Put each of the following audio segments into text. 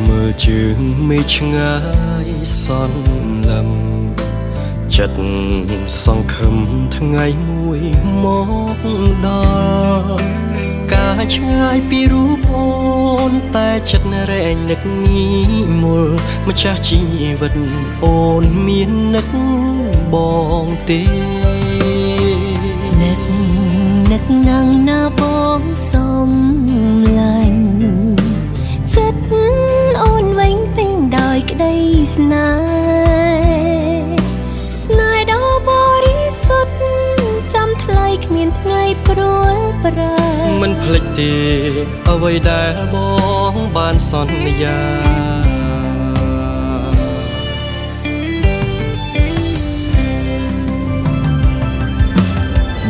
មើលជើងមេឃឆ្ងាយសន្លឹមចិត្តសង្ឃឹមថ្ងៃមួយមកដល់ការឆ្ងាយពីរូបអូនតែចិត្តរែងនឹកងីមុលម្ចាស់ជីវិតអូនមាននឹកបងទេនឹកណាំងណាបងសុំឡាញ់ចិត្តអូនវិញពេញដោយក្តីស្នេហ៍ដ៏បរិសុទ្ធចាំថ្លៃគ្មានថ្ងៃព្រួលប្រែមិនភ្លេចទេអ្វីដែលបងបានសន្យា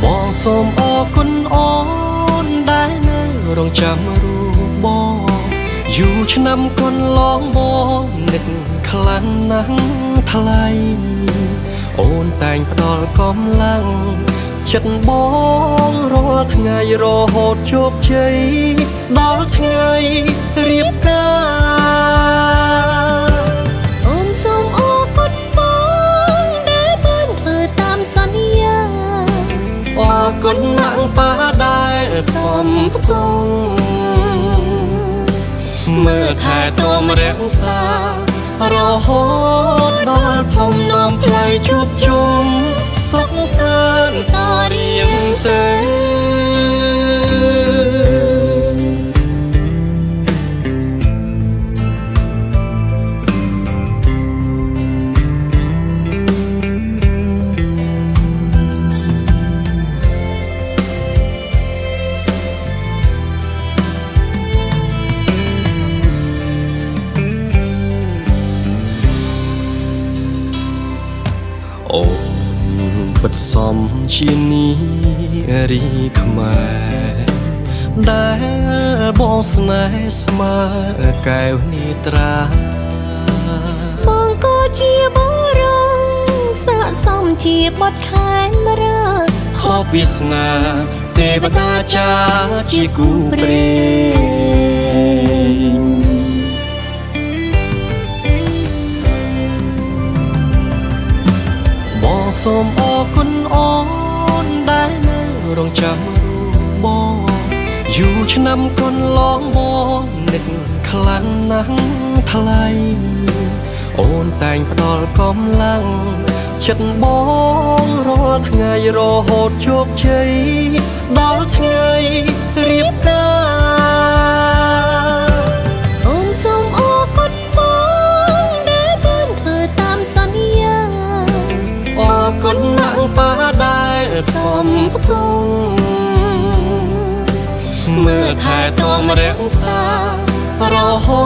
បងសូមអរគុណអូនដែលនៅរងចាំរូបបងយូរឆ្នាំកន្លងបងនឹកខ្លាំងណាស់ថ្លៃអូនតែងផ្ដល់កម្លាំងចិត្តបងរាល់ថ្ងៃរហូតជោគជ័យដល់ថ្ងៃរៀបការអូនសូមអរគុណបងដែលបានធ្វើតាមសន្យាអរគុណណាស់ប៉ាដែលសំផ្ទុំមើលថែទាំរក្សារហូតដល់ធំនាំផ្លូវជួបជុំសុខសាន្តតរៀងទៅអូនពិតសំជានីរីខ្មែរដែលបងស្នេហ៍ស្មើកែវនេត្រាបងក៏ជាបរងស័ក្តិសមជាបុត្រខែមរាខប់វាសនាទេវតាចាជាគូព្រេងបងសូមអរគុណអូនដែលនៅរងចាំរូបបងយូរឆ្នាំកន្លងបងនឹកខ្លាំងណាស់ថ្លៃអូនតែងផ្ដល់កម្លាំងចិត្តបងរាល់ថ្ងៃរហូតជោគជ័យដល់ថ្ងៃរៀបការអូនសូមអរគុណបងដែលបានធ្វើតាមសន្យាអរគុណណាស់ប៉ាដែលសំផ្ទុំមើលថែទាំរសារហូ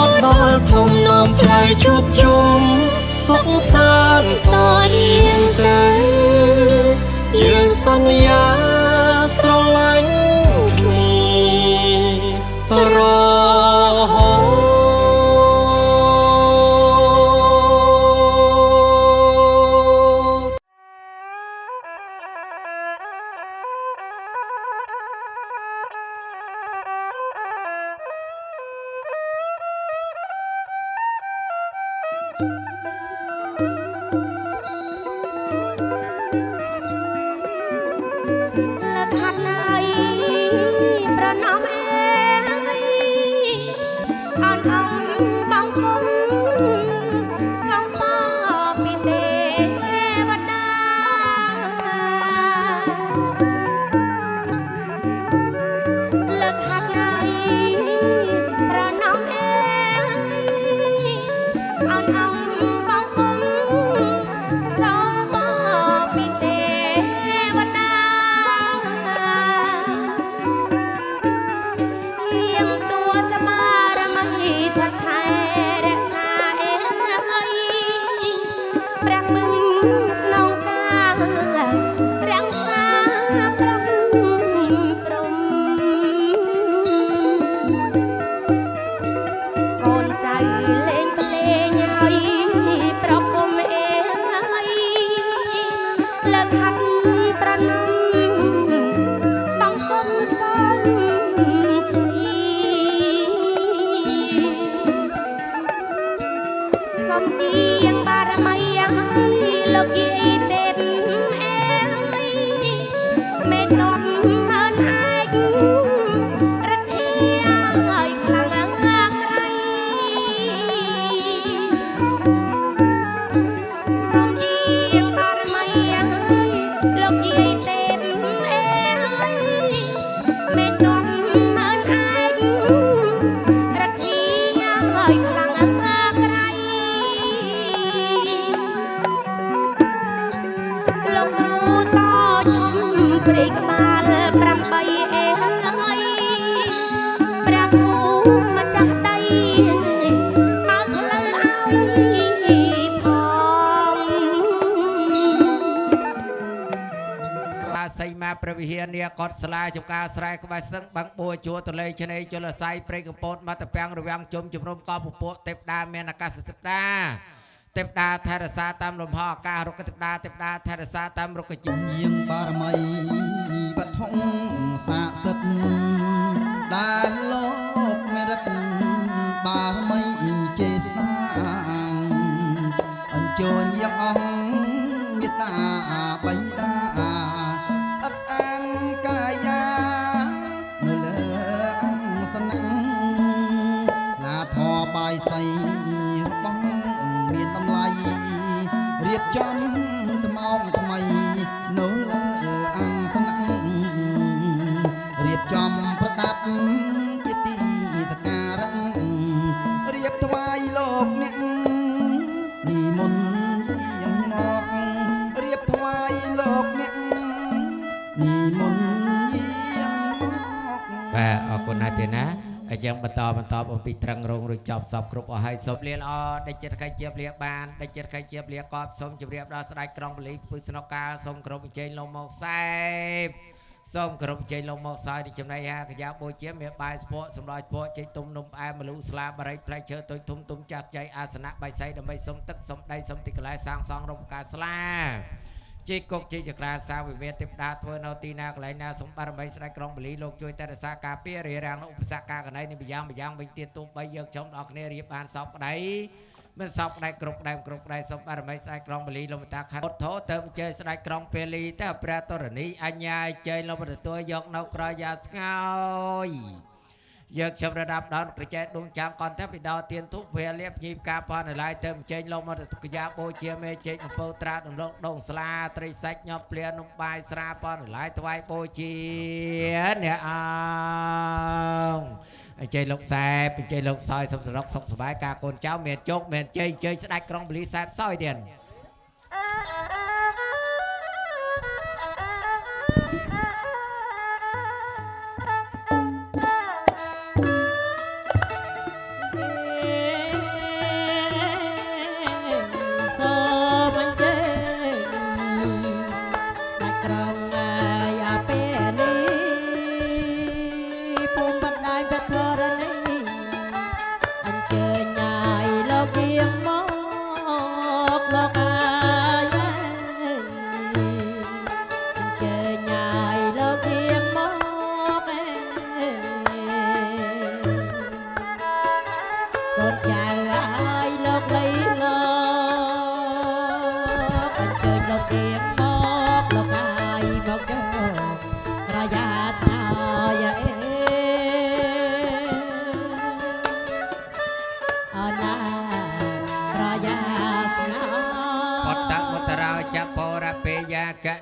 តដល់ធំនាំផ្លូវជួបជុំសុខសាន្តតរៀងទៅយើងសន្យាស្រឡាញ់គ្នារហូតលើកហាត់ណៃប្រណំអេអនអំបងគុំសំផពីទេវតាលើកហាត់ណៃប្រណំអេអនអំបងគុំសំផពីទេវតាសមារមហិថថែរក្សាអេព្រះបឹងស្នងការរក្សាប្រំព្រំកូនចៅលេងប្រលេងហើយប្រគំអេលើកហាត់ប្រណំបង្គំសំជ័យ ក្បាល8អេហើយប្រាប់ហូម្ចាស់ដីបើកផ្លូវឲ្យផងបាសីមកព្រះវិហារនេះកត់ស្លាចំការស្រែក្បែរស្ទឹងបាំងបួជួទលេឆ្នេរជលស័យព្រៃកពតមកតពាំងរវាងជុំជំរុំកពពួកទេពតាមានអាកាសទេពតាទេពតាថែរក្សាតាមលំហអាកាសរុក្ខទេពតាទេពតាថែរក្សាតាមរុក្ខជាតិយាងបារមីវត្ថុស័ក្តិសិទ្ធិដែលលោកមេរិតបារមីជេស្នាអញ្ជើញយ៉ាងអស់មេត្តាបៃតាស្អាតស្អាតកាយានៅលើអង្គសនៈស្លាធរបាយសីរបស់មានតម្លៃរៀបចំថ្មថ្មីនៅលើអង្គសនៈរៀបចំប្រដាប់ជាទីសក្ការៈរៀបថ្វាយលោកអ្នកនិមន្តយាងមករៀបថ្វាយលោកអ្នកនិមន្តយាងមកបាទអរគុណណាស់ទេណាអញ្ចឹងបន្តអំពីត្រឹងរងរួចចប់សពគ្រប់អស់ហើយសូមលាល្អដេចចិត្តខៃជាលាបានដេចចិត្តខៃជាលាកប់សូមជម្រាបដល់ស្ដេចក្រុងបលីពឹសស្នុកាសូមគ្រប់អញ្ជើញលោកមកសែបសូមគ្រប់អញ្ជើញលោកមកសើទីចំណៃហាកញ្ញាបូជាមានបាយស្ពកសម្រាប់ស្ពកចេញទុំនំផ្អែមមលូស្លាបរិយផ្លែឈើទុយទុំចាក់ចៃអាសនៈបៃសៃដើម្បីសុំទឹកសុំដីសុំទីកន្លែងសាងសង់រំការស្លាជ័យកុកជ័យចក្រាសាវិវេទេពតាធ្វើនៅទីណាកន្លែងណាសូមបារមីស្ដេចក្រុងបលីលោកជួយតែរក្សាការពាររារាំងនៅឧបសគ្គការកណៃនេះម្យ៉ាងវិញទៀតទូបីយើងចំដល់គ្នារៀបបានសពក្តីមិនសពក្តីគ្រប់ក្តីសូមបារមីស្ដេចក្រុងបលីលោកតាខាត់ធោទៅអញ្ជើញស្ដេចក្រុងពេលីទៅព្រះតរណីអញ្ញាអញ្ជើញលោកទទួលយកនៅក្រយ៉ាស្ងោយយកជម្រដាប់ដល់ប្រជែកដួងចាំកនតែពីដល់ទៀនទុកវាលៀបញីផ្កាផនឡាយទៅអញ្ជើញលោកមកកញ្ញាបូជាមេជែកអំពើត្រាដំឡងដងស្លាត្រីសាច់ញាប់ព្រានំបាយស្រាផនឡាយថ្វាយបូជាអ្នកអង្គអញ្ជើញលោកសែបអញ្ជើញលោកសោយសុខសរុកសុខសប្បាយការកូនចៅមានជោគមានជ័យអញ្ជើញស្ដេចក្រុងបលីសែបសោយទៀត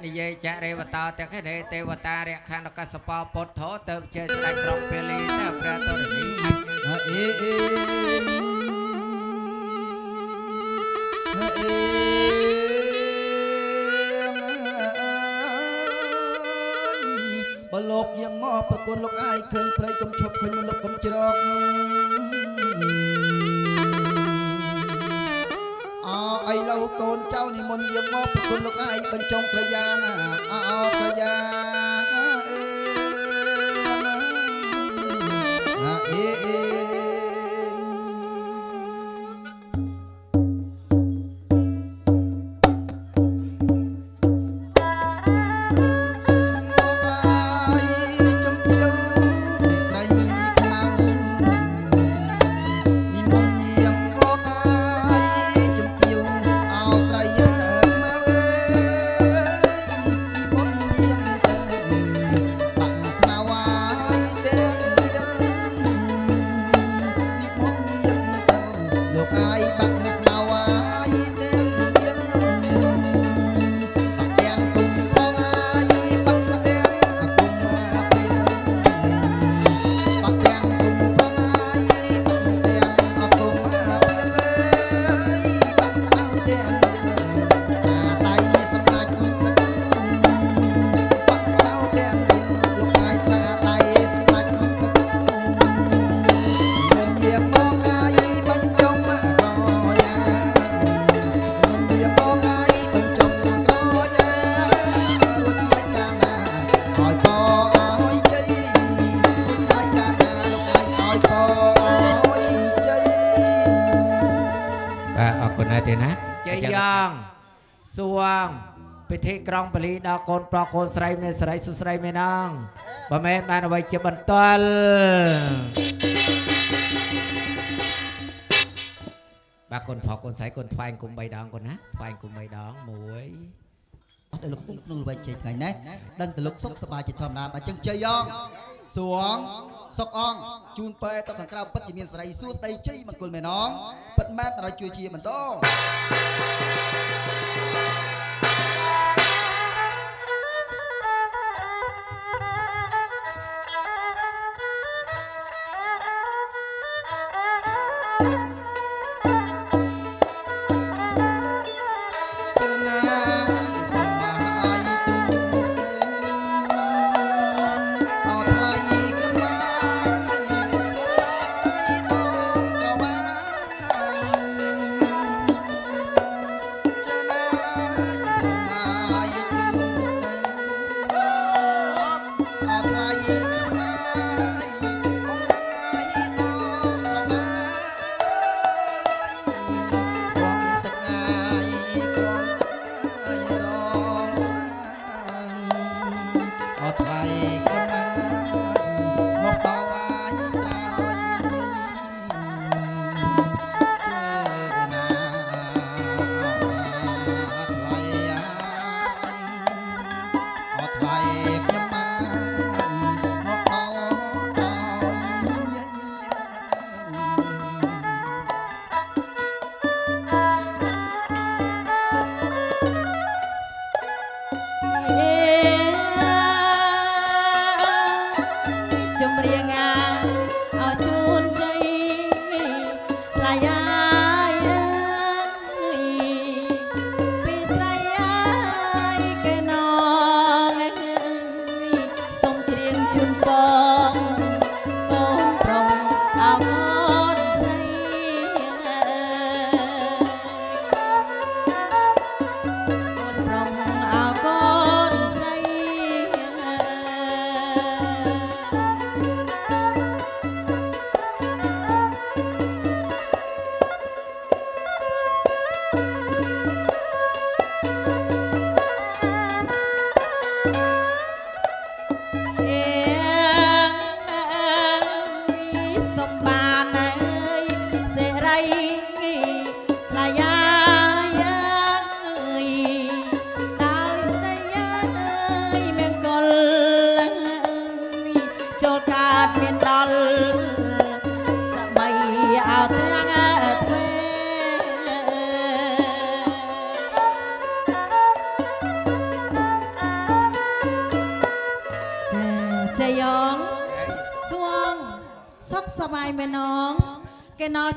និយាយចាក់រេវតាតែគេទេវតារខណ្ឌកសបពុទ្ធោទៅជើស្ដេចក្រុងពេលីទៅព្រះតរណីបើលោកយាងមកប្រគុណលោកអាយឃើញព្រៃកុំឈប់ឃើញលោកកុំច្រកអីឡូវកូនចៅនិមន្តយាងមកប្រគុណលោកអាយបញ្ចុងក្រយាណាក្រយា សួងពិធីក្រងបលីដល់កូនប្រុសកូនស្រីមេស្រីសុស្រីមេនងបើមែនបានអ្វីជាបន្ទាល់បាទកូនប្រុសកូនស្រីកូនថ្វាយគុំ3ដងកូនណាថ្វាយគុំ3ដង1 អត់ទៅលោកក្នុងល្បែងជ័យថ្ងៃនេះដឹងទៅលោកសុខសប្បាយជាធម្មតាបើចឹងជ័យយ៉ងសួងសុកអងជូនប៉ែទៅខាងក្រៅពិតជាមានសេរីសួស្ដីជ័យមង្គលមែនងពិតមែនត្រូវជួយជាបន្ត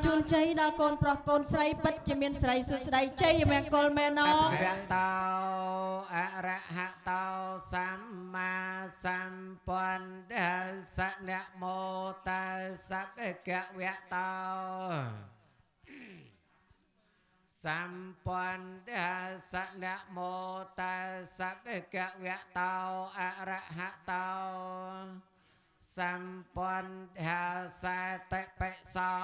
ជូនជ័យដល់កូនប្រុសកូនស្រីពិតជាមានស្រីសុស្ដីជ័យមង្គលមែនណងវៈតោអរហតោសម្មាសម្ពុទ្ធស្សៈនមោតាសៈភគវៈតោសម្ពុទ្ធស្សៈនមោតាសៈភគវៈតោអរហតោសម្ពុទ្ធសតិបិសោ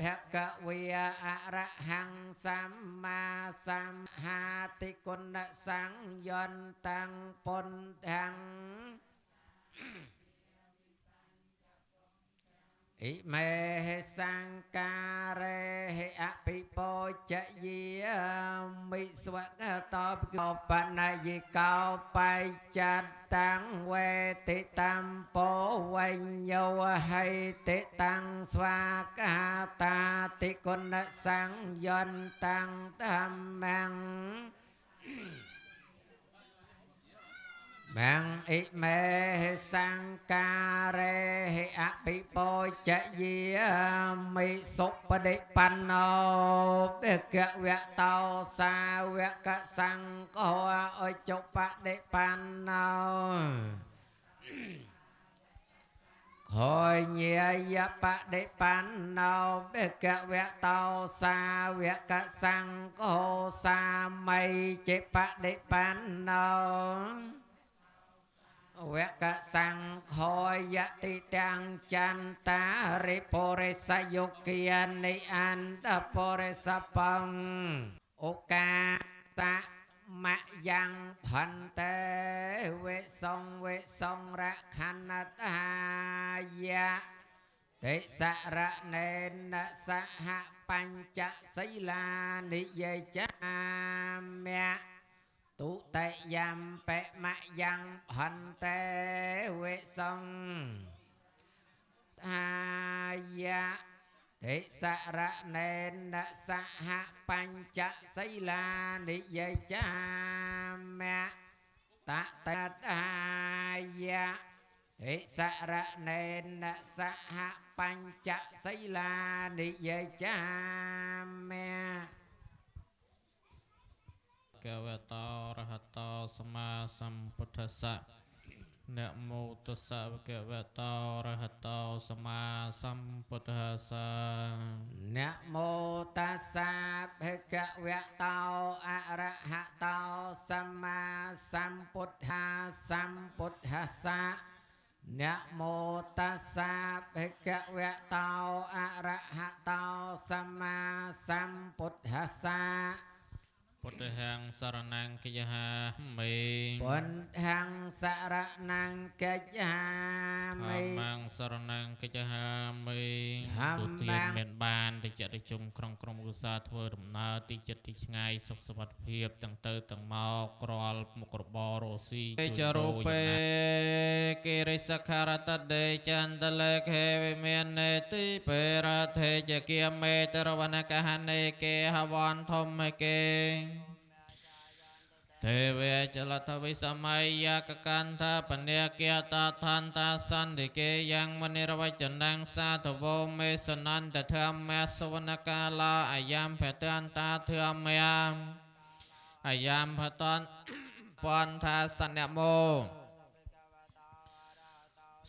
ភគវេអរហង្សម្មាសម្ហាតិគុណសង្យន្តੰពុទ្ធੰអិមេសង្ការេអភិពោជយាមិស្វកតោពិកោបណយិកោបច្ចតាំងវេតិតំពោវិញ្ញោហិតិតាំងស្វាកាតាតិគុណសង្យន្តੰធម្មੰบังอิเมสังการេអភិពោជយាមិសុបដិបណ្ណោភគវៈតោសាវកសង្ឃោអុចុបដិបណ្ណោខយញាយបដិបណ្ណោភគវៈតោសាវកសង្ឃោសាមីចេបដិបណ្ណោវកសង្ឃោយតិទាំងចន្តារិពុរិសយុគិនិអន្តពុរិសបង្ឱកាស มะยังพันเตเวสงระคันตายะติสระเนนสหปัญจศีลานิยจามะตุเตยัมเปะมะยังพันเตเวสงทายะติสระเนนสหปัญจศีลานิยจามะตะตะทายะติสระเนนสหปัญจศีลานิยจามะเกวตาอรหัตาสมมาสัมพุทธัสสะนะโมตัสสะภะคะวะโตอะระหะโตสัมมาสัมพุทธัสสะ นะโมตัสสะภะคะวะโตอะระหะโตสัมมาสัมพุทธัสสะนะโมตัสสะภะคะวะโตอะระหะโตสัมมาสัมพุทธัสสะ พุทธังสรณังกิยหามิ พุทธังสรณังกัจฉา ธั มิ มมังสรณังกิยหามิ ธัมมัง ទូទានមានបានតិចតិជុំក្នុងក្រុមឧស្សាហ៍ធ្វើដំណើរទីចិត្តទីឆ្ងាយសុខសុវត្ថិភាពទាំងទៅទាំងមករាល់មុខរបររស់ស៊ីចរូបេកិរិសខារតដេចន្ទលេខេវិមាននេតិបេរថេចគិមេតរវនកហនេកេហវន្តធម្មកេ ទេវេចលថវិសម័យយកកន្ធបញ្ញាគិតថន្តសន្តិកេយ៉ាងមនិរវចនងសាទវោមេសនន្តធម្មសវនកាលាអាយាមភតន្តធម្មយាមអាយាមភតនពន្ថាសញ្ញមោ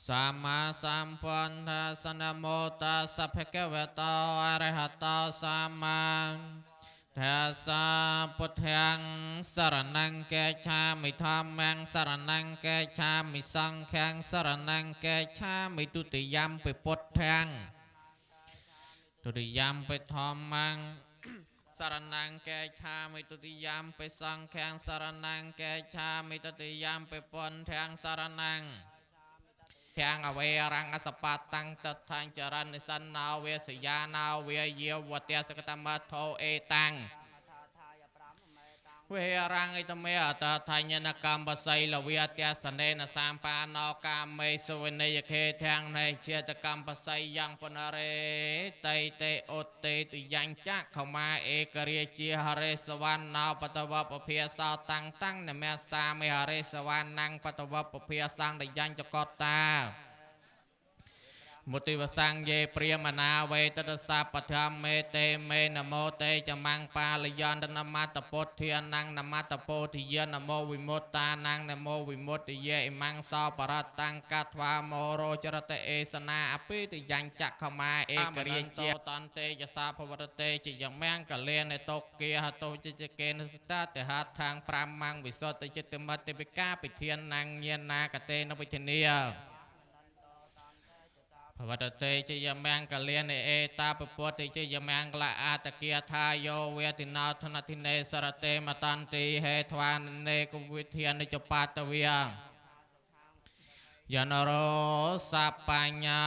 សម្មាសម្ពុន្ថាសញ្ញមោតាសភគវតោអរហតោសម្មាทัสสะพุทธังสรณังเกชามิธัมมังสรณังเกชามิสังฆังสรณังเกชามิทุติยัมปิพุทธังทุติยัมปิธัมมังสรณังเกชามิทุติยัมปิสังฆังสรณังเกชามิทุติยัมปิพุทธังสรณัง Khang ở về răng ở sập tăng tật thành trở ra nơi sân nào về sự gia nào về nhiều vật tiền sẽ tâm thô e tăng về răng ấy tâm ở tật thành nhân cam bát say là về tiền sân đây là sam pa nào cam mây sôi này khe thang này chia cho cam bát say yang pon rê tây tây ốt tây từ yang chắc không ma e kề chia hare svan nào bắt đầu vào phía sau tăng tăng này mẹ sa mẹ hare svan năng bắt đầu vào phía sang để yang cho cọt ta một tiêu sang về priya na về tất sa bát tham mê tê mê nam mô tê cha mang pa lê yon nam ma tập bột thiên năng nam ma tập bột thì yên nam mô vi mốt ta năng nam mô vi mốt thì ye mang sao parat tăng cát hoa mô rô chara tê e sana api thì danh chắc không ai e kariên chia tan tê cha sa phavat tê chỉ yang mang cả lên này tộc kia hạt tộc chỉ kên sta tê hạt thang pram mang vi so tê chít mất tê bika bị thiên năng nhiên na cả tê nó bị thiên nia พระวัตเตจิยมังกะเลียนเอตาปปติจิยมังกละอาตะเกียทายโยเวตินาธนทิเนสรเตมตันติเหทวานเนกวิเทียนจปาตเวียยานโรสัพปัญญา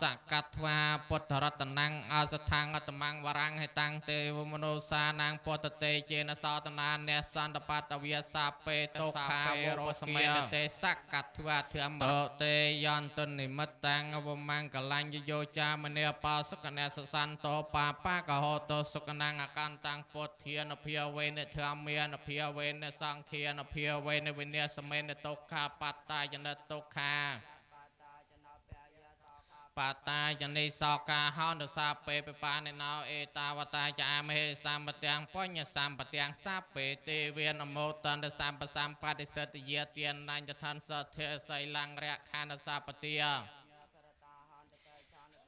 สกัตวาปุถรัตนังอาสทังอัตมังวรังให้ตังเตวมโนสานังปตเตเจนสาตนาเนสันตปาตเวียสัพเปโตคาโรสมัยเตสักัตวาเถื่อมโตเตยันตุนิมัตตังอวมังกลังโยจามเนปาสุกเนสสันโตปาปะกะโหโตสุกนังอาการตังปตเทียนเพียเวเนเถื่อมเมียนเพียเวเนสังเทียนเพียเวเนวิเนสเมนโตคาปัตตายนโตคา ปาตาจันในสอกาฮอนเดซาเปไปปาในนาวเอตาวตาจามเฮสามปะเตียงป้อยสามปะเตียงซาเปเตเวียนโมตันเดสามปะสามปาดิเสตเยเตียนนันจะทันสะเทไซลังเรียคานซาปะเตีย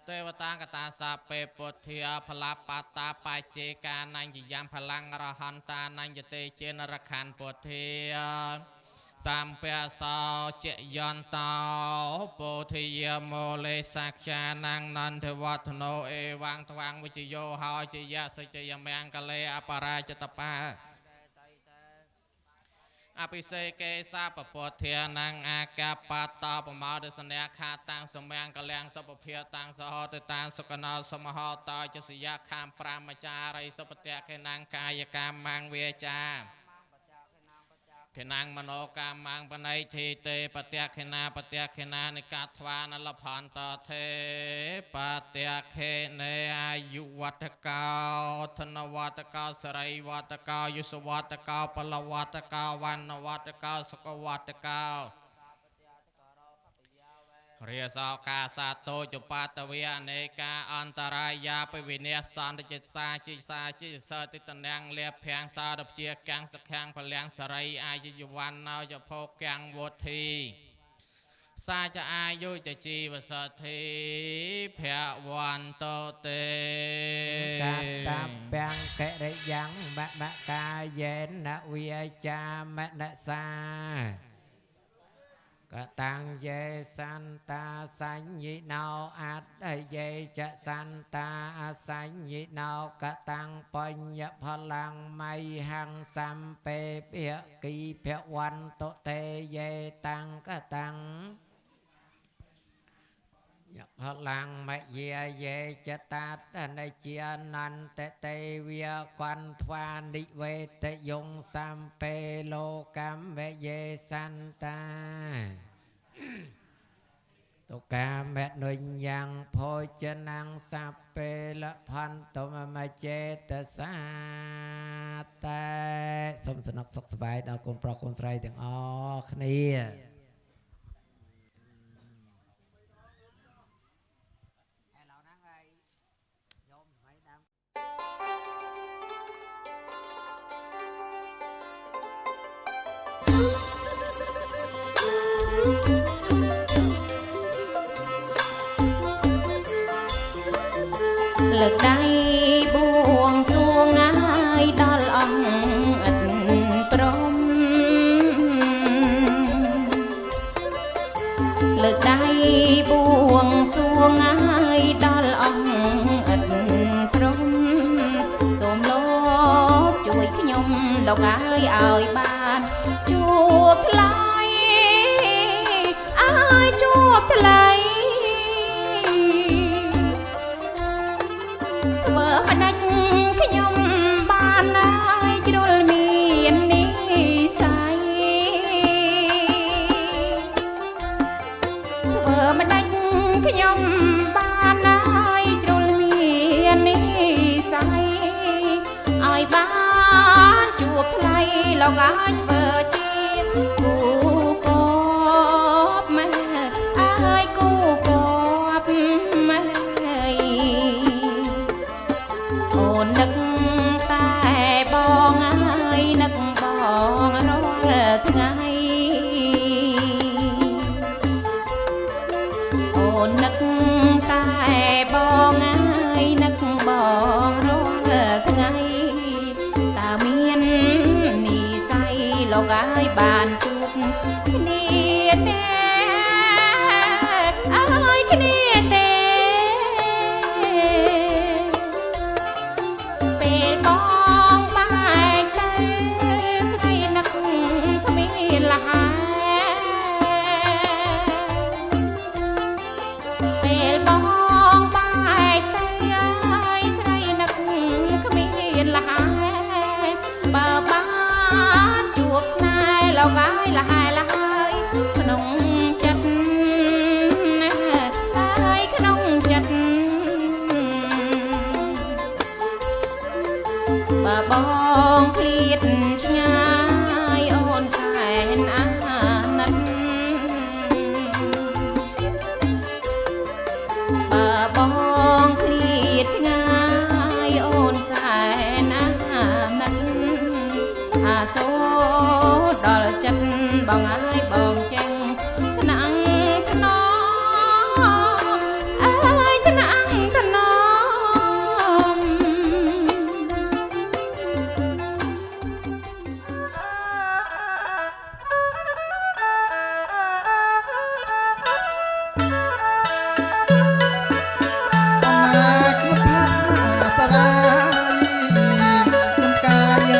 เทวตากตาซาเปปุถียพลาปาตาปาเจกานันจะยามพลังรหันตานันจะเตเจนรคันปุถีย สามเปียสาวเจยันตาโพธิยโมเลสักชานังนันเทวัฒโนเอวังทวังวิจโยหาจิยะสจยมังกะเลอปาราจตปา ភិសេកេសាពពធានាងអាកាបាតបមោទសញ្ញាខាតាំងសមៀងកលាំងសុភភាតាំងសហតតាំងសុកណោសមហតោចសយៈខាមប្រាមចារិសុពតៈកេណាងកាយកាមាំងវាចាខេណាងមโนកាមាំងបណៃធីទេបតៈខេណាបតៈខេណានិកាថ្វានលផន្តថេបតៈខេនេអាយុវតកោធនវតកោសរិវតកោយុសវតកោពលវតកោវណ្ណវតកោសុខវតកោរាសោកាសាតោចបាតវិអនេកាអន្តរាយាបវិនិសន្តចិតសាចិសាចិសតិតនាងលៀបភាំងសារពជាកាំងសខាំងพលាំងសរិយអាយុយវណ្ណោចភោកាំងវុធីសាចអាយុចជីវសទ្ធិភវន្តតេកាតាបាំងកិរិយ៉ាងបបកាយេនវិចាមនសាកតាំងយេសន្តាសញ្ញិណោអត្តយេចសន្តាសញ្ញិណោកតាំងបញ្ញផលាំងមៃហੰសំពេភិគីភវន្តតេយេតាំងកតាំងផលាំងមយាយេចតាតនិជានន្តទេវិកន្ធ្វានិវេតយងសំពេលោកម្មវយេសន្តាតុកាមេនុញ្ញងភោជនាងសពេលផន្តមមចេតសាតែសូមសំណុកសុខសប្បាយដល់កូនប្រុសកូនស្រីទាំងអស់គ្នាលើកដៃបួងសួងហើយដល់អង្គឥតព្រមលើកដៃបួងសួងហើយដល់អង្គឥតព្រមសូមលោកជួយខ្ញុំលោកហើយឲ្យបានជួបថ្លៃឲ្យជួបថ្លៃធ្វើមិនដាច់ខ្ញុំបានហើយជ្រុលមាននិស័យធ្វើមិនដាច់ខ្ញុំបានហើយជ្រុលមាននិស័យឲ្យបានជួបថ្លៃលោកអាចធ្វើជាគូកបម៉ែអើយគូកបម៉ែអូននឹកតែបងហើយនឹកបងរាល់ថ្ងៃអូននឹកតែបងហើយនឹកបងរាល់ថ្ងៃតើមាននិស័យលោកហើយបានជួបគ្នាទេអើយគ្នាទេពេលបងបែកទៅស្រីនឹកគ្មានលហាពេលបងបែកទៅហើយស្រីនឹកគ្មានលហាបើបានជួបស្នេហ៍លោកហើយលហាលហើយក្នុងចិត្តហើយក្នុងចិត្តបើបងឃ្លាតឆ្ងាយអូនសែនអាណិតបើបងឃ្លាតឆ្ងាយអូនសែនអាណិតអាសូរដល់ចិត្តបងហើយបងចេញថ្នាំងថ្នមអើយថ្នាំងថ្នមអនាគផាត់សារាយខ្ញុំកាយ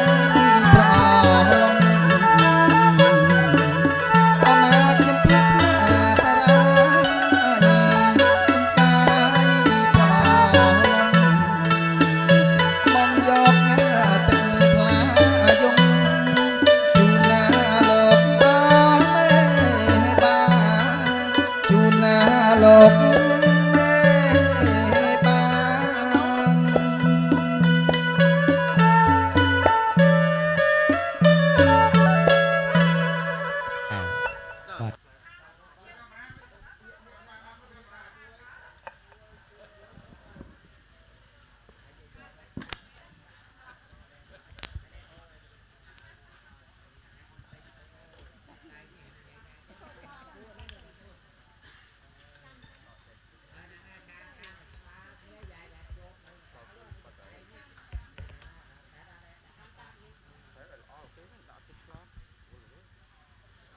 ប្រអ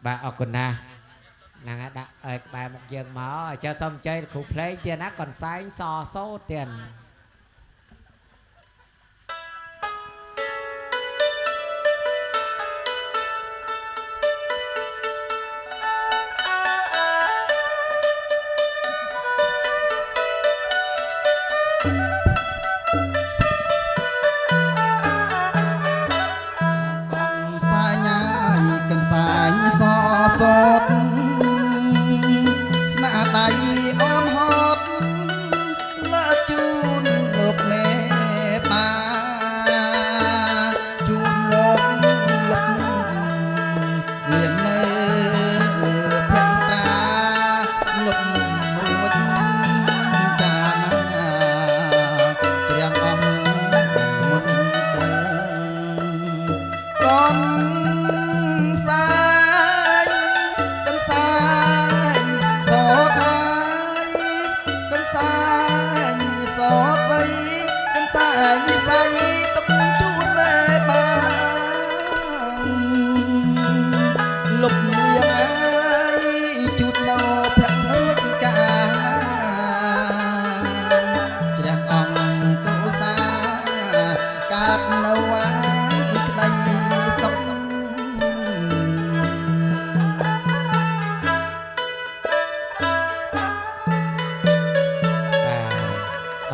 បាទអរគុណណាហ្នឹងហើយដាក់ឲ្យក្បែរមុខយើងមកចាសូមអញ្ជើញគ្រូភ្លេងទៀតណាកន្សែងសសូត្រទៀត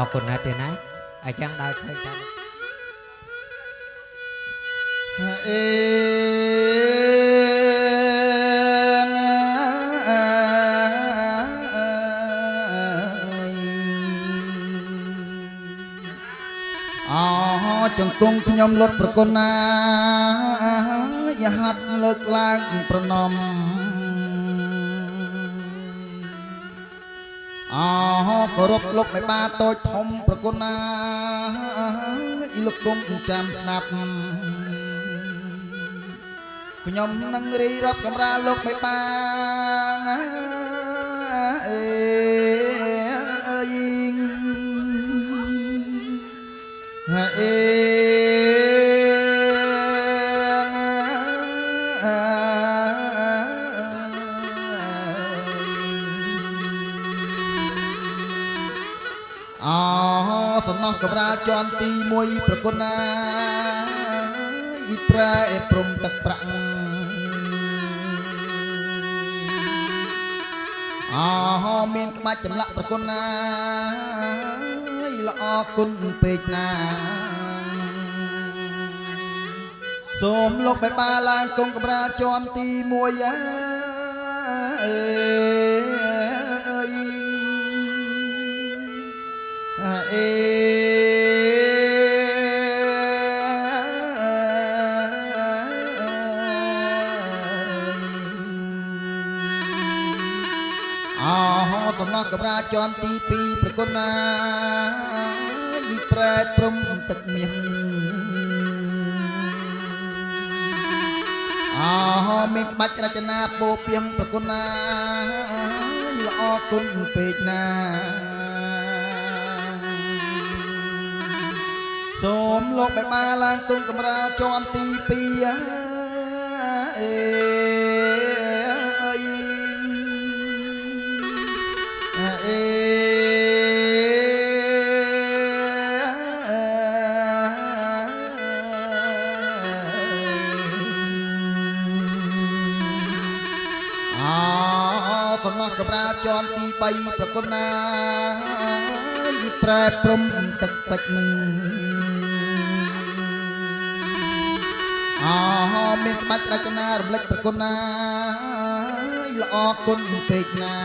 អរគុណណាស់ទេណាអញ្ចឹងដល់ឃើញតាមចង្គង់ខ្ញុំលត់ប្រគុណណាយហាត់លើកឡើងប្រណំគោរពលោកមេបាតូចធំប្រគុណណាលោកគុំចាំស្ដាប់ខ្ញុំនឹងរីរាប់កំរាលលោកមេបាសំណោះកំរាលជាន់ទី1ប្រគុណណាអ៊ីប្រែព្រំទឹកប្រាក់មានក្បាច់ចម្លាក់ប្រគុណណាល្អគុណពេកណាសូមលោកបេបាឡើងគង់កំរាលជាន់ទី1សំណោះកំរាលជាន់ទី2ប្រគុណណាអ៊ីប្រែព្រំទឹកមាសមានក្បាច់រចនាពោពាំងប្រគុណណាល្អគុណពេកណាសូមលោកបេបាឡើងគង់កំរាលជាន់ទីសំណោះកំរាលជាន់ទី3ប្រគុណណាអ៊ីប្រែព្រំទឹកពេជ្រមានក្បាច់រចនារំលេចប្រគុណណាល្អគុណពេកណា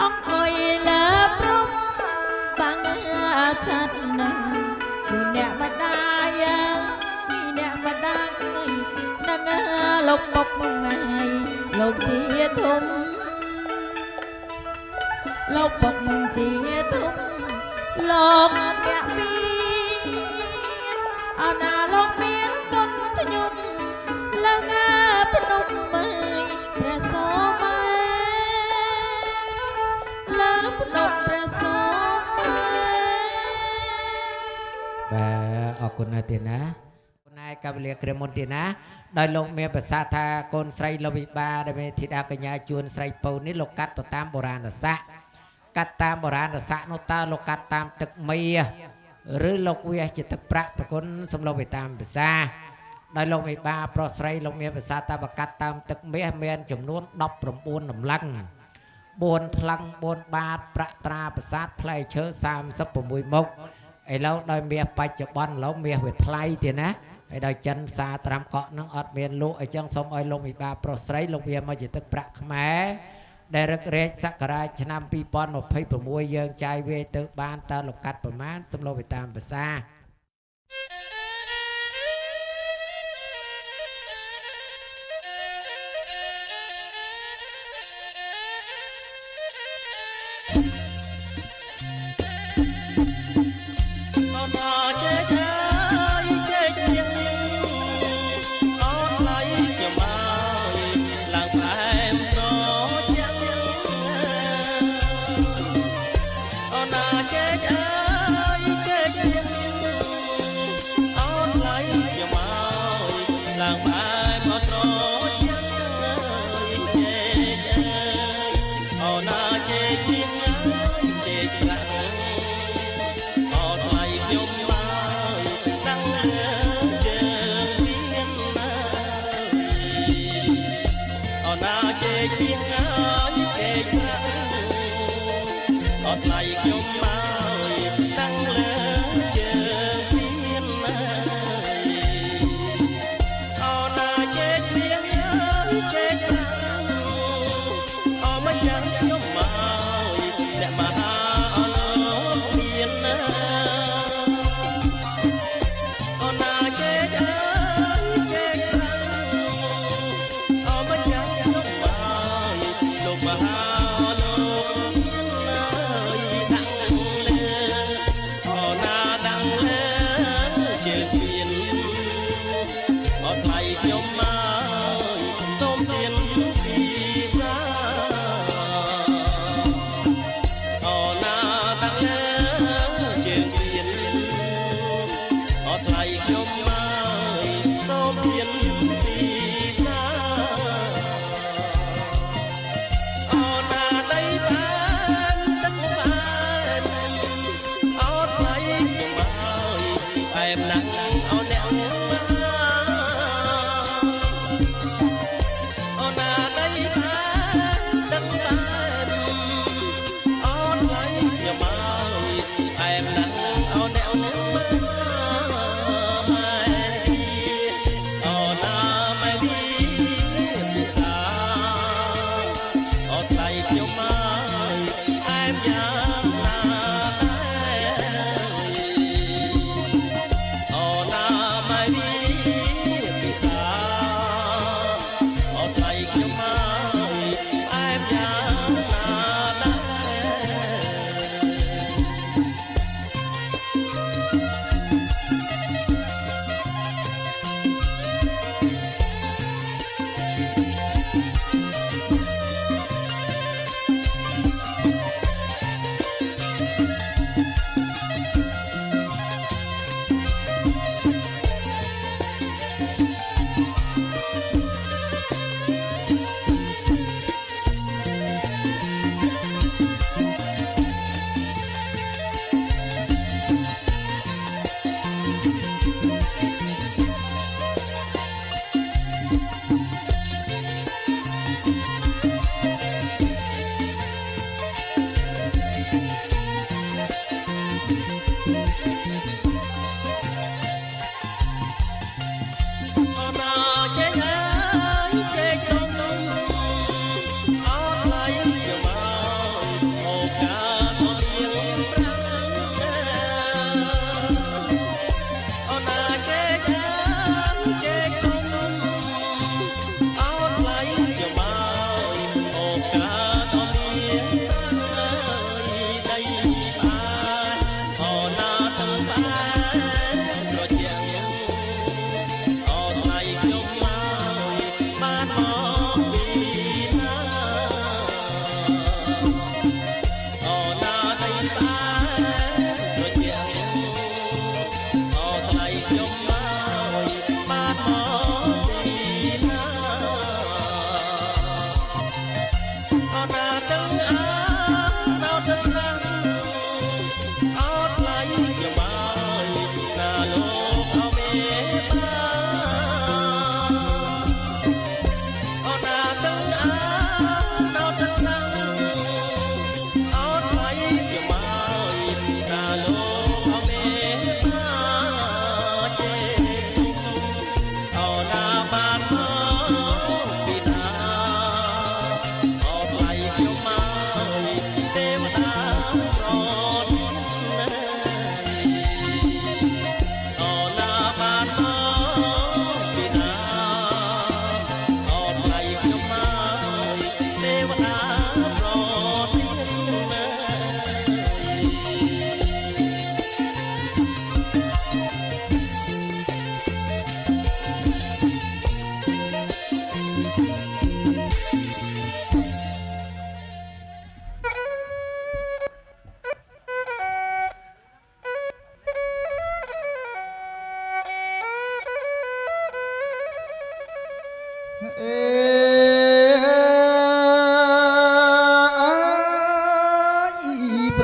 អង្គុយលើព្រំបាំងឆាត់ណាជួនអ្នកម្ដាយពីអ្នកម្ដាយនឹងលោកពុកថ្ងៃលោកជាធំលោកពុកជាធំលោកអ្នកមានអណាលោកមានកូនខ្ញុំឡើងភ្នំមើលព្រះសូមលើភ្នំព្រះសូមបាទអរគុណណាស់ទេណាណែកវលិក្រមុនទីណាដោយលោកមានប្រសាសន៍ថាកូនស្រីលោកវិបាដែលមានធីតាកញ្ញាជួនស្រីពៅនេះលោកកាត់ទៅតាមបុរាណសាស្ត្រកាត់តាមបុរាណសាស្ត្រនោះតើលោកកាត់តាមទឹកមីឬលោកវាជាទឹកប្រាក់ប្រគុណសំឡុំទៅតាមភាសាដោយលោកវិបាប្រុសស្រីលោកមានប្រសាសន៍ថាបកាត់តាមទឹកមាសមានចំនួន19តម្លឹង4ថ្លឹង4បាតប្រាក់ត្រាប្រាសាទផ្លែឈើ36មុខឥឡូវដោយមាសបច្ចុប្បន្នឥឡូវមាសវាថ្លៃទៀតណាហើយដោយចិនសាត្រាំកក់នឹងអត់មានលក់អញ្ចឹងសូមឲ្យលោកវិបាប្រុសស្រីលោកវាមកជាទឹកប្រាក់ខ្មែរដែលរឹករែកសករាជឆ្នាំ2026យើងចាយវាទៅបានតើលោកកាត់ប្រមាណសំឡូវទៅតាមភាសា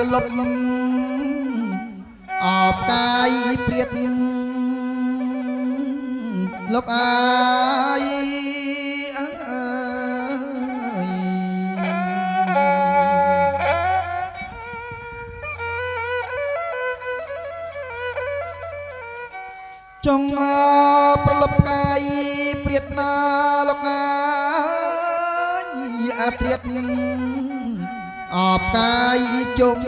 ប្រលប់អបកាយព្រាតលោកអាយចង់ប្រលប់កាយព្រាតណាលោកអាយអាព្រាតអបកាយជុំ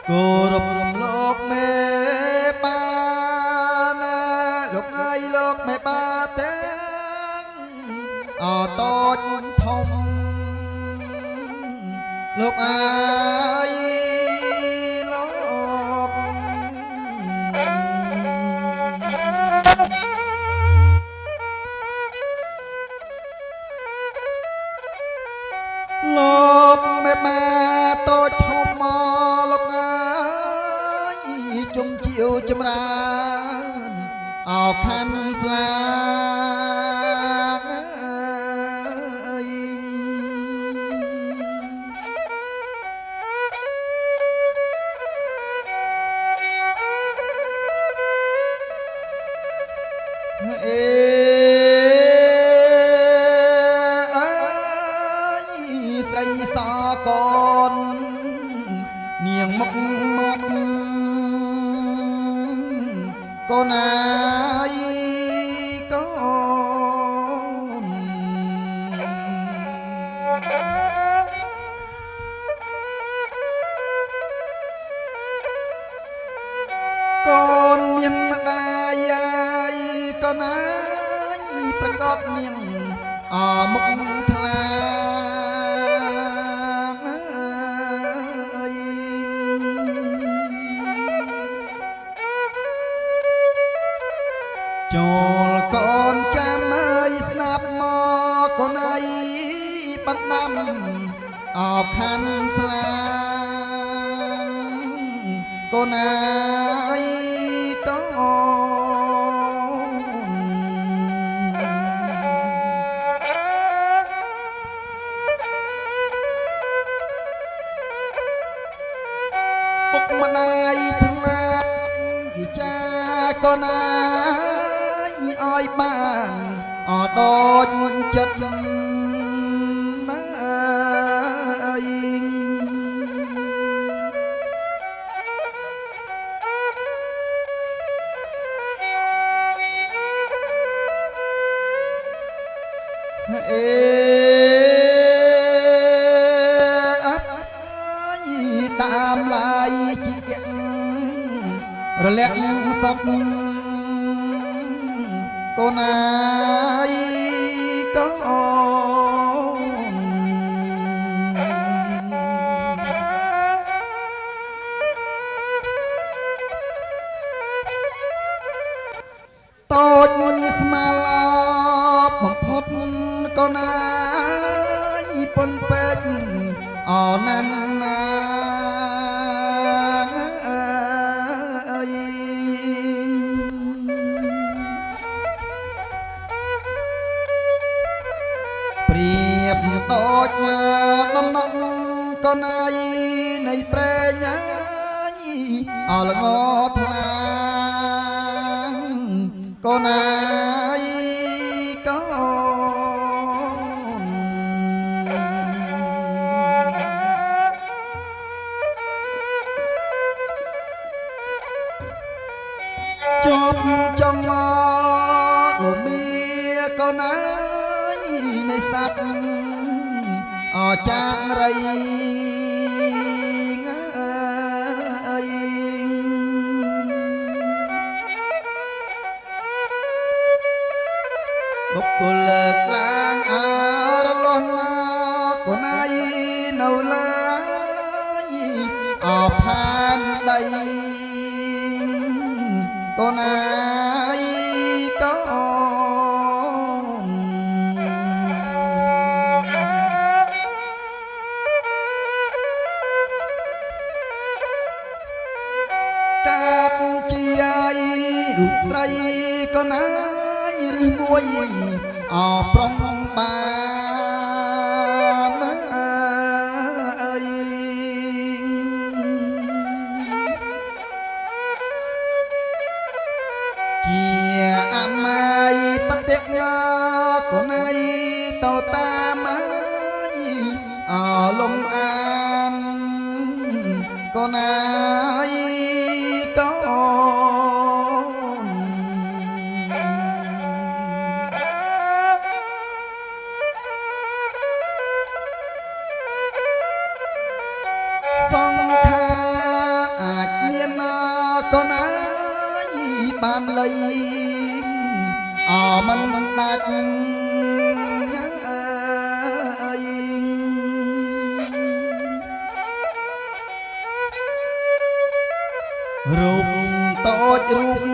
គោរពលោកមេបាណាលោកអាយលោកមេបាទាំងអតូចធំលោកអាយលោកមេបាតូចធំមកលោកអើយជុំជាវចម្រើនអោខាន់ស្លាអេសកននាងមុខមាត់កូនអាយកូនកូនមានម្ដាយអាយកូនអាយប្រកបនាងអមុខថ្លាចូលកូនចាំឲ្យស្នាប់មកកូនអីបណ្ដាំអោខាន់ស្លាកូនអីកូនពុកម្ដាយទាំងឡាយវិចាកូនឲ្យបានអដូចចិត្តណាយអេតាមឡាយជីករលាក់សពកូនអាយកូនតូចស្មាឡប់បំផុតកូនអាយប៉ុនពេកអណាំណាព្រៀបដូចដំណក់កូនអាយនៃប្រេងអលងថ្លាកូនអាយកូនជប់ចង់មកលោកមីកូនអាយនៃសត្វអចាងរៃបុគ្គលលើកឡើងអរលស់មកកូនឯងនៅឡើយអផានដីកូនឯងកូនកាត់ជា រូបស្រីក៏ណាយឬមួយអប្រុងបានអើយជាអមាយបតិញាក៏ណាយទៅតាមអលំអានក៏ណាយកូនសង្ខាអាចមានក៏ណាយបានលៃអមិនដាច់រូបតូចរូប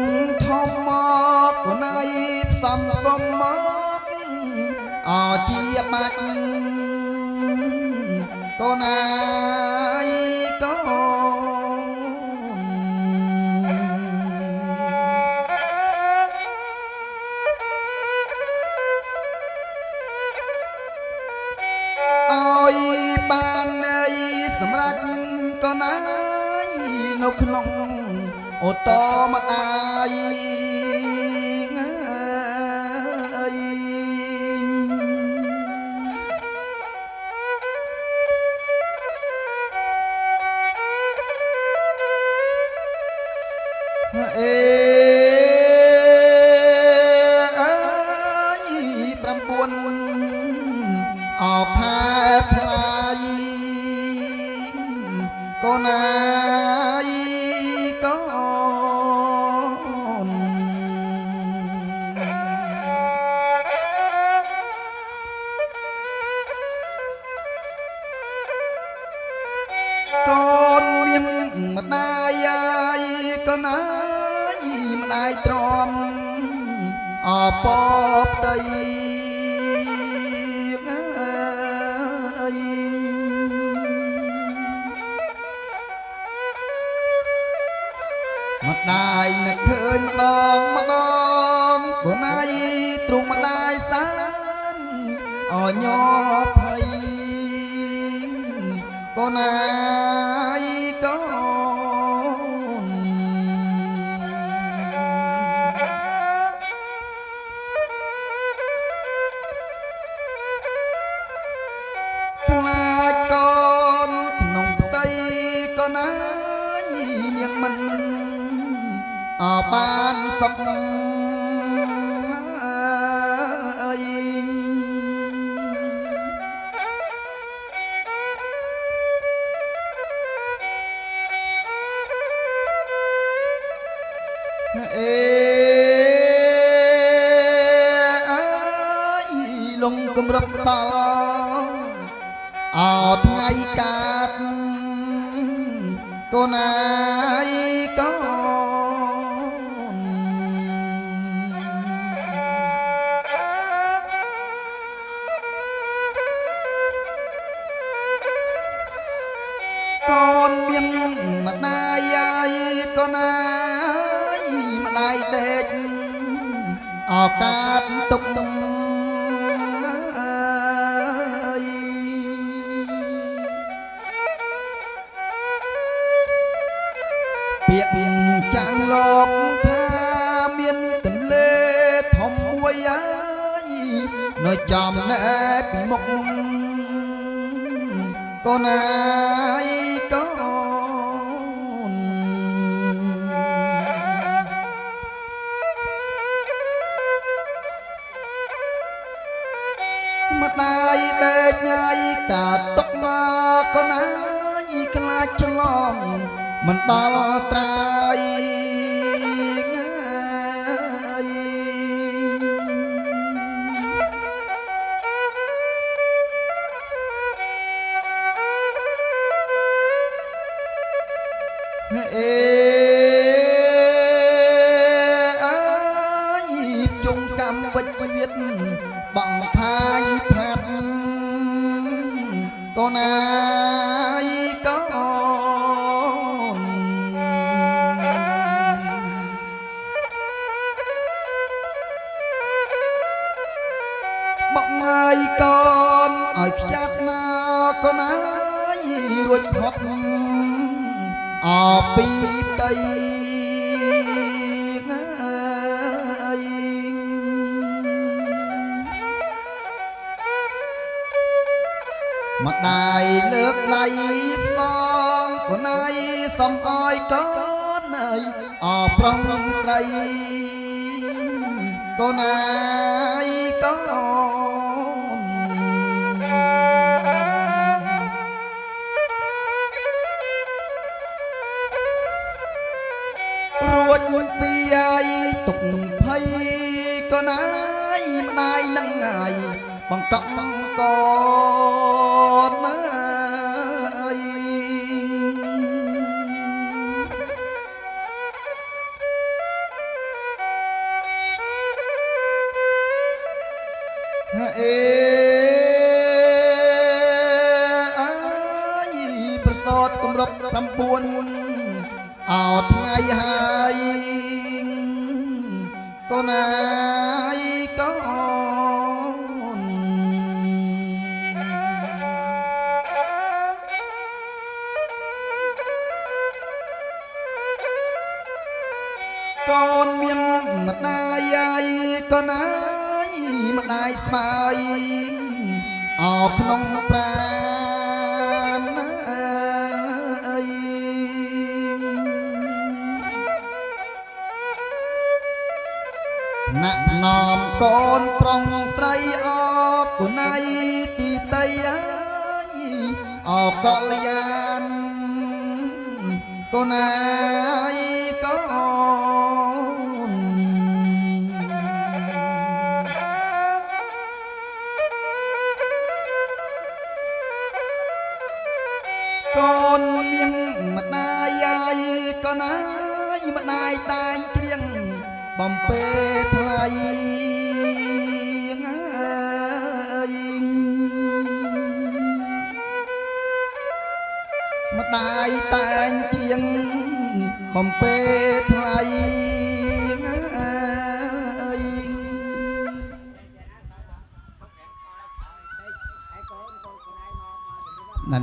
ធំមកក៏ណៃផ្សំកំមកអជាបាច់ក៏ណៃក៏អើយបានអីសម្រាប់ក៏ណៃនៅក្នុងអូតម្ដាយអើយអេអើយ9អខែផ្លាយក៏ណាកូនមានម្ដាយក៏ណាយម្ដាយទ្រាំអបផ្ទៃអើយម្ដាយនឹកឃើញម្ដងក៏ណាយទ្រង់ម្ដាយសានអញភ័យក៏ណាយកូនខ្លាចកូនក្នុងផ្ទៃក៏ណាយនាងមិនបានសុខអើយអេអើយលងគម្រប់ដល់អោថ្ងៃកាត់កូនណាយកូនកូនមានម្ដាយក៏ណាម្ដាយដេកអកាតទុកអើយពាក្យចាំងលោកថាមានទន្លេធំមួយហើយនៅចំណែពីមុខក៏ណាយកូនម្ដាយដេកញ៉ៃកាតុកមកក៏ណាយខ្លាចច្រឡំមិនដល់ត្រាយអេអើយជុំកម្មវិជ្ជវិទ្យាបងផាយផាត់ក៏ណាយកូន ហើយកូនឲ្យខ្ចាត់ណាកូនអើយរួចផុតអពីផ្ទៃម្ដាយលើកដៃផ្សងកូនឯងសុំឲ្យកូនអើយអប្រុងស្រីកូនឯងកូនរួចពីឯងទុកភ័យកូនឯងម្ដាយនឹងឯងបង្កក់កូនអេអាយប្រសតគម្រប់9អោថ្ងៃហើយកូនឯងកូនកូនមានម្ដាយហើយកូនឯងម្ដាយស្បើយអោក្នុងប្រាណអើយណាក់ណំកូនប្រុងស្រីអបគុណៃទីតីអើយអកល្យានកូនឯងកូនកូនមានម្ដាយហើយកូនឯងម្ដាយតែងច្រៀងបំពេថ្លៃម្ដាយតែងច្រៀងបំពេថ្លៃ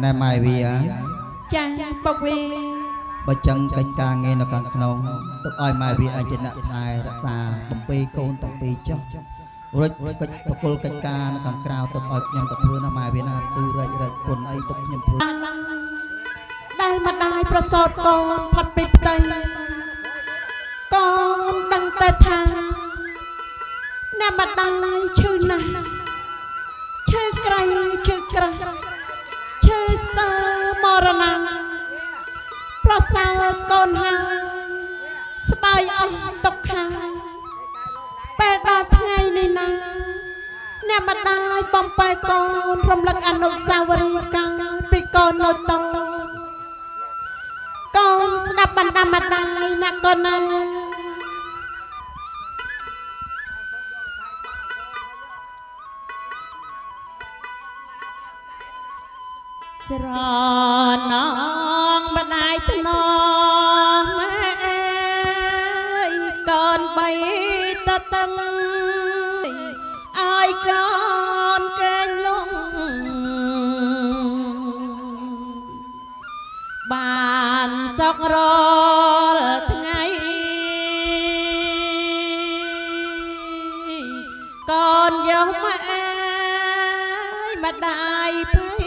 ណែម៉ែវាចាពុកវាបើចឹងកិច្ចការងារនៅខាងក្នុងទុកឲ្យម៉ែវាអាចអ្នកថែរក្សាបំពេកូនទាំងពីរចុះរួចកិច្ចប្រគល់កិច្ចការនៅខាងក្រៅទុកឲ្យខ្ញុំទៅធ្វើណាម៉ែវាណាទូរែកពុនអីទុកខ្ញុំធ្វើដែលម្ដាយប្រសតកូនផុតពីផ្ទៃកូនដឹងតែថាអ្នកម្ដាយឈឺណាស់ឈឺក្រៃឈឺក្រាស់ឈឺស្ទើមរណាប្រសើរកូនហើយស្បាយអស់ទុកខាពេលដល់ថ្ងៃនេះណាអ្នកម្ដាយបំពេកូនរំលឹកអនុស្សាវរីយ៍កាលពីកូននៅតូចកូនស្ដាប់បណ្ដាម្ដាយណាកូនណាស្រណងម្ដាយថ្នមម៉ែអើយកូនបីតតឹងឲ្យកូនកេងលងបានសុខរាល់ថ្ងៃកូនយកម៉ែម្ដាយភ័យ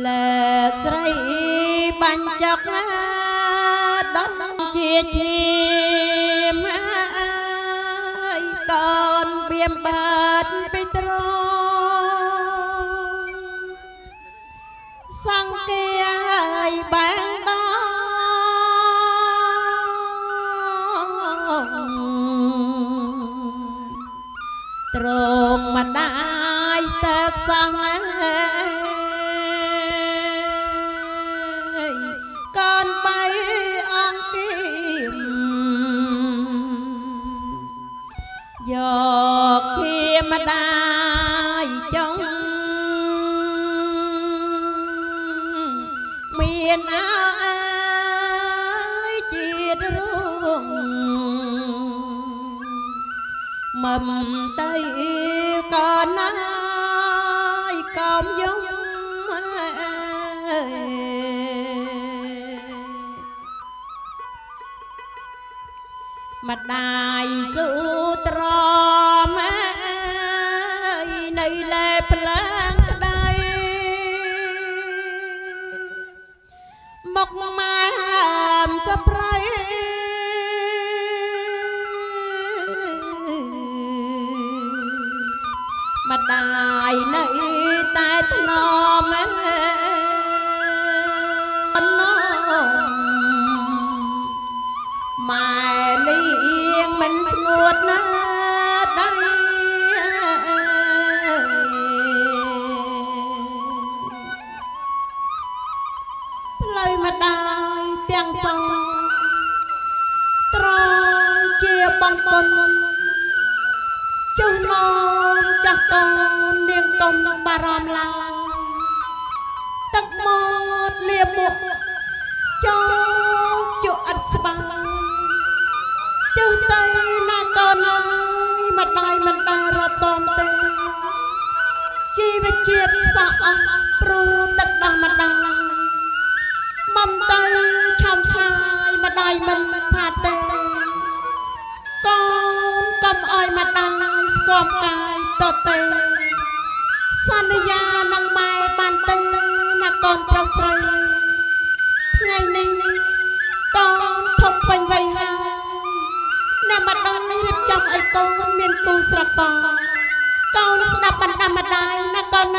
លើកស្រីបាញ់ចុកដល់ជាឈាមហើយកូនបៀមបាត់ពីត្រង់សង្គាឲ្យបាំងដល់ត្រង់ម្ដាយស្ទើរសងកូនបីអង្គាមយកជាម្ដាយចង់មានអើយជាតិរួង mầm tây còn ai còn giống mặt đài su trò nơi lê plang đây một mai hàm sắp ray mặt đài nơi tai nó mà liên mình ngột na đây lời mặt đài tiếng sông tròn chia băng con chú non chắc con niềng công bà ram la tắc một liềm một cho chỗ ắt spa chú tây na con ơi mặt đài ra tôm tê chi về chiết xa pro tất đa mặt đài mầm tây chăm chai mặt đài mình thà tê con cầm ơi mặt đài scom cài tơ tê san ya nang mai ban tê na con pro sơi ngày nay con thông quanh vây ha nè mặt đòn này rệp trong ấy con miền cu sập bò con đạp bàn đạp mặt đài nè con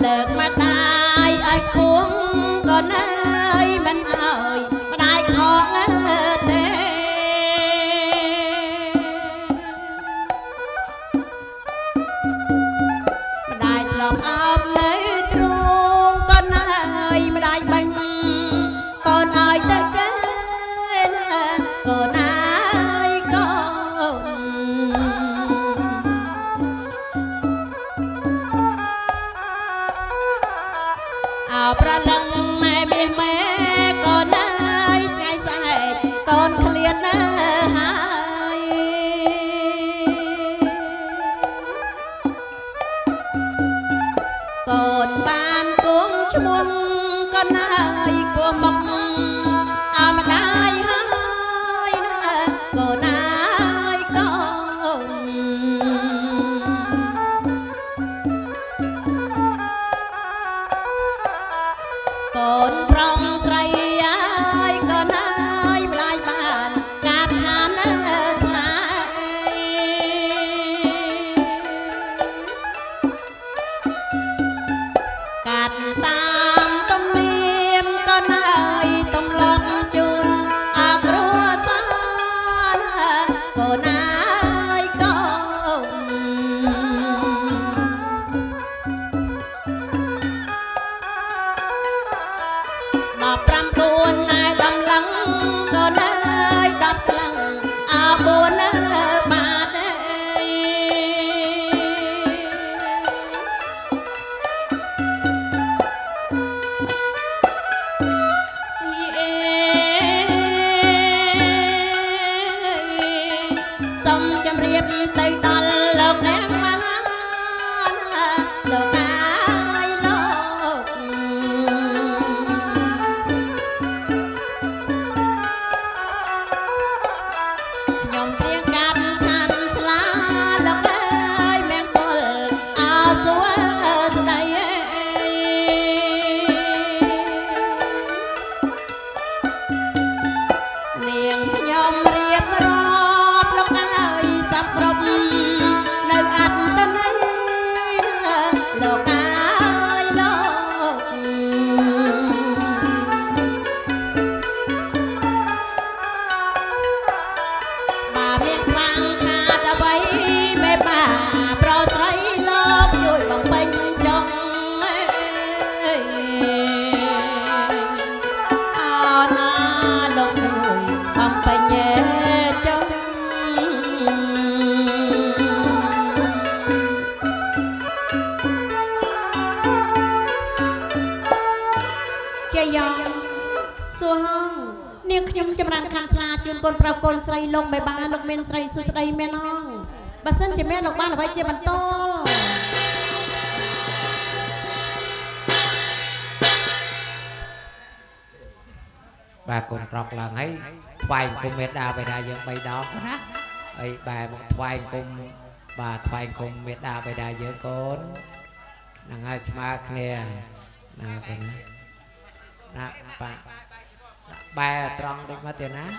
lợn mà đài ai cuốn con ơi mình ơi mà đài khó thế mà đài lợn ốp lấy truông con ơi mà đài bánh con ơi tới cái con ơi con ងអើយអំបញែចង់ជាយ៉ងសួរហងនាងខ្ញុំចម្រើនខាន់ស្លាជូនកូនប្រុសកូនស្រីលោកមេបាលោកមានស្រីសុស្ដីមែនហងបើសិនជាមានលោកបានអ្វីជាបន្ត bà cùng trọc lần ấy thoại cùng mệt đà bài đà dương bay đó đó ấy bà một thoại cùng bà thoại cùng mệt đà bài đà dương con nàng ai smart nè nè bà bà tròn đi mất tiền á